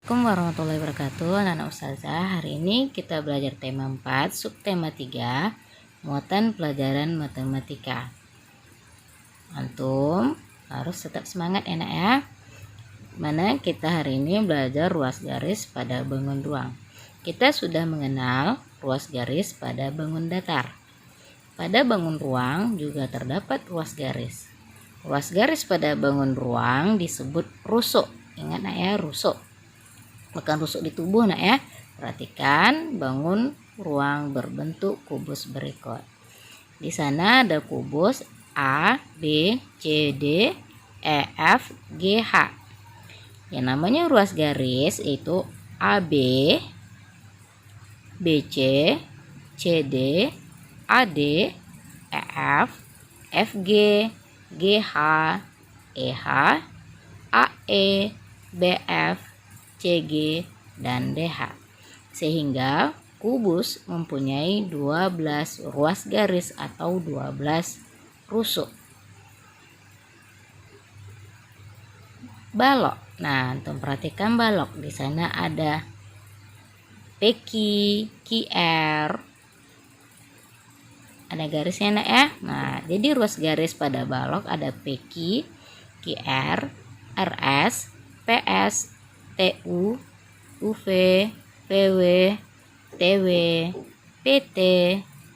Assalamualaikum warahmatullahi wabarakatuh. Anak-anak Ustazah, hari ini kita belajar tema 4, subtema 3, muatan pelajaran matematika. Antum harus tetap semangat ya nak ya. Mana kita hari ini belajar ruas garis pada bangun ruang. Kita sudah mengenal ruas garis pada bangun datar. Pada bangun ruang juga terdapat ruas garis. Ruas garis pada bangun ruang disebut rusuk. Ingat nak ya, rusuk. Bukan rusuk di tubuh nak ya. Perhatikan bangun ruang berbentuk kubus berikut. Di sana ada kubus A, B, C, D, E, F, G, H. Yang namanya ruas garis itu AB, BC, CD, AD, EF, FG, GH, EH, AE, BF, CG, dan DH. Sehingga kubus mempunyai 12 ruas garis atau 12 rusuk. Balok. Nah, antum perhatikan balok. Di sana ada PQ, QR. Ada garisnya nak ya. Nah, jadi ruas garis pada balok ada PQ, QR, RS, PS, TU, UV, PW, TW, PT,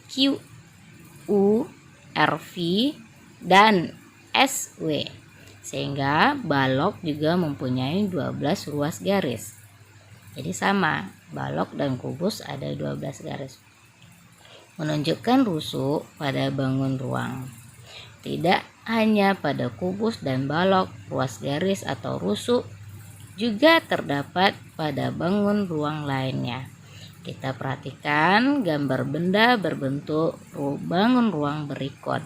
QU, RV, dan SW. Sehingga balok juga mempunyai 12 ruas garis. Jadi sama, balok dan kubus ada 12 garis. Menunjukkan rusuk pada bangun ruang. Tidak hanya pada kubus dan balok, ruas garis atau rusuk juga terdapat pada bangun ruang lainnya. Kita perhatikan gambar benda berbentuk bangun ruang berikut.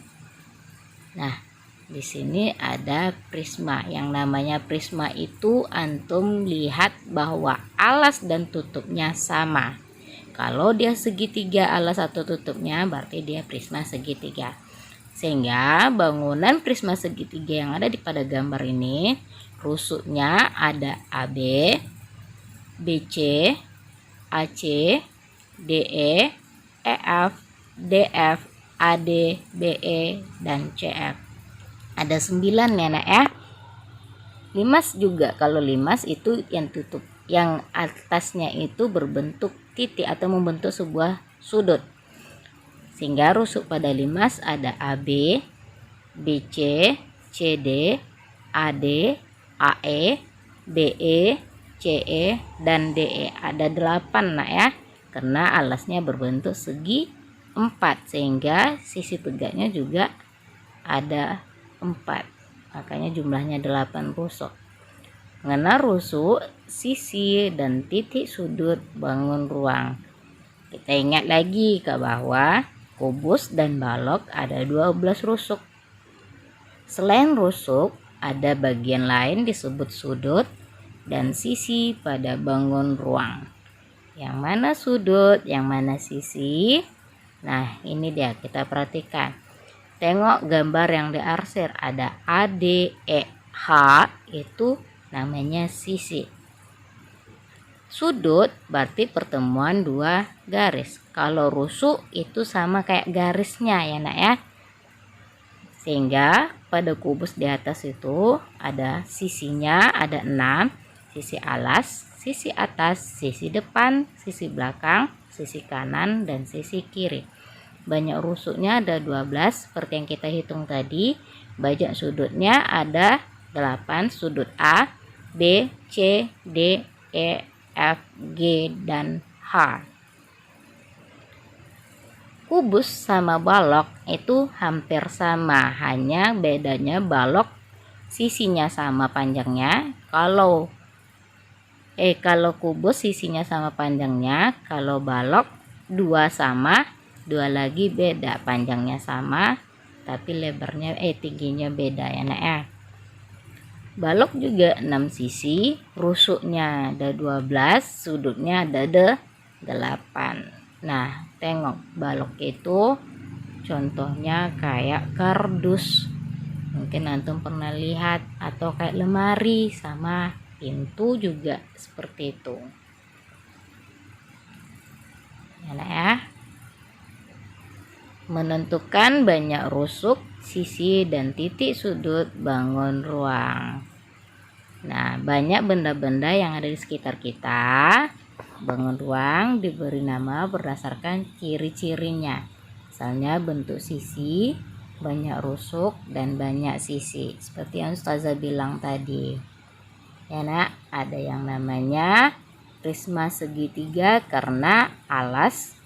Nah, di sini ada prisma. Yang namanya prisma itu antum lihat bahwa alas dan tutupnya sama. Kalau dia segitiga alas atau tutupnya berarti dia prisma segitiga. Sehingga bangunan prisma segitiga yang ada di pada gambar ini, rusuknya ada AB, BC, AC, DE, EF, DF, AD, BE, dan CF. Ada 9 ya nak ya. Limas juga, kalau limas itu yang tutup, yang atasnya itu berbentuk titik atau membentuk sebuah sudut. Sehingga rusuk pada limas ada AB, BC, CD, AD, AE, BE, CE, dan DE. Ada 8 nak ya. Karena alasnya berbentuk segi 4 sehingga sisi tegaknya juga ada 4. Makanya jumlahnya 8 rusuk. Mengenal rusuk, sisi, dan titik sudut bangun ruang. Kita ingat lagi ke bawah, kubus dan balok ada 12 rusuk. Selain rusuk, ada bagian lain disebut sudut dan sisi pada bangun ruang. Yang mana sudut, yang mana sisi? Nah, ini dia, kita perhatikan. Tengok gambar yang diarsir, ada ADEH, itu namanya sisi. Sudut berarti pertemuan dua garis. Kalau rusuk itu sama kayak garisnya ya nak ya. Sehingga pada kubus di atas itu ada sisinya, ada 6. Sisi alas, sisi atas, sisi depan, sisi belakang, sisi kanan, dan sisi kiri. Banyak rusuknya ada 12 seperti yang kita hitung tadi. Banyak sudutnya ada 8, sudut A, B, C, D, E, F, G, dan H. Kubus sama balok itu hampir sama, hanya bedanya balok sisinya sama panjangnya. Kalau kubus sisinya sama panjangnya, kalau balok 2 sama, 2 lagi beda, panjangnya sama tapi lebarnya tingginya beda ya nak ya. Balok juga 6 sisi, rusuknya ada 12, sudutnya ada 8. Nah, tengok balok itu contohnya kayak kardus. Mungkin antum pernah lihat, atau kayak lemari sama pintu juga seperti itu. Ya, nak ya. Menentukan banyak rusuk, sisi, dan titik sudut bangun ruang. Nah, banyak benda-benda yang ada di sekitar kita. Bangun ruang diberi nama berdasarkan ciri-cirinya. Misalnya bentuk sisi, banyak rusuk, dan banyak sisi. Seperti yang Ustazah bilang tadi. Ya nak, ada yang namanya prisma segitiga karena alas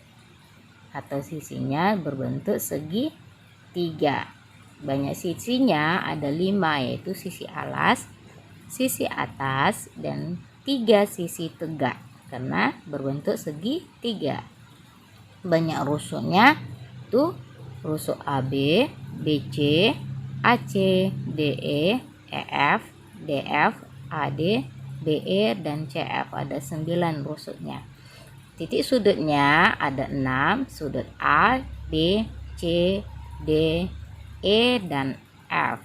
atau sisinya berbentuk segitiga. Banyak sisinya ada 5, yaitu sisi alas, sisi atas, dan 3 sisi tegak karena berbentuk segitiga. Banyak rusuknya tuh rusuk AB, BC, AC, DE, EF, DF, AD, BE, dan CF. Ada 9 rusuknya. Titik sudutnya ada 6, sudut A, B, C, D, E, dan F.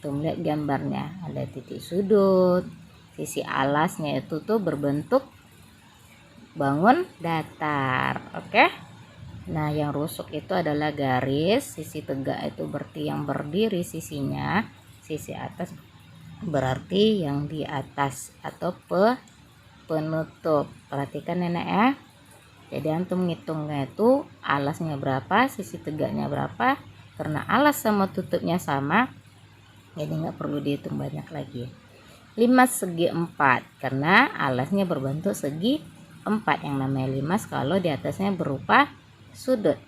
Tuh, lihat gambarnya, ada titik sudut. Sisi alasnya itu tuh berbentuk bangun datar. Oke. Nah, yang rusuk itu adalah garis, sisi tegak itu berarti yang berdiri sisinya, sisi atas berarti yang di atas atau penutup. Perhatikan nenek ya. Jadi antum ngitungnya itu alasnya berapa, sisi tegaknya berapa. Karena alas sama tutupnya sama, jadi nggak perlu dihitung banyak lagi. 5 segi 4 karena alasnya berbentuk segi 4. Yang namanya 5 kalau di atasnya berupa sudut.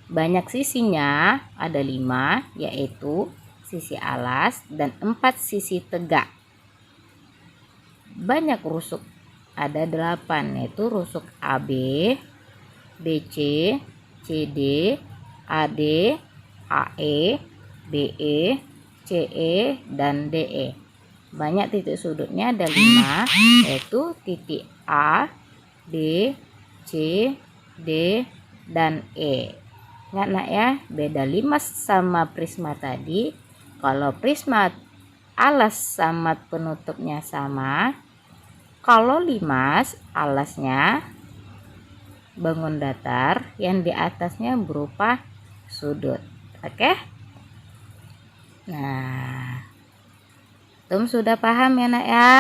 Banyak sisinya ada 5, yaitu sisi alas dan 4 sisi tegak. Banyak rusuk ada 8, yaitu rusuk AB, BC, CD, AD, AE, BE, CE, dan DE. Banyak titik sudutnya ada 5, yaitu titik A, B, C, D, dan E. Ingat nak ya, beda 5 sama prisma tadi. Kalau prisma alas sama penutupnya sama, kalau 5 alasnya bangun datar, yang di atasnya berupa sudut. Oke. Nah, sudah paham ya nak ya?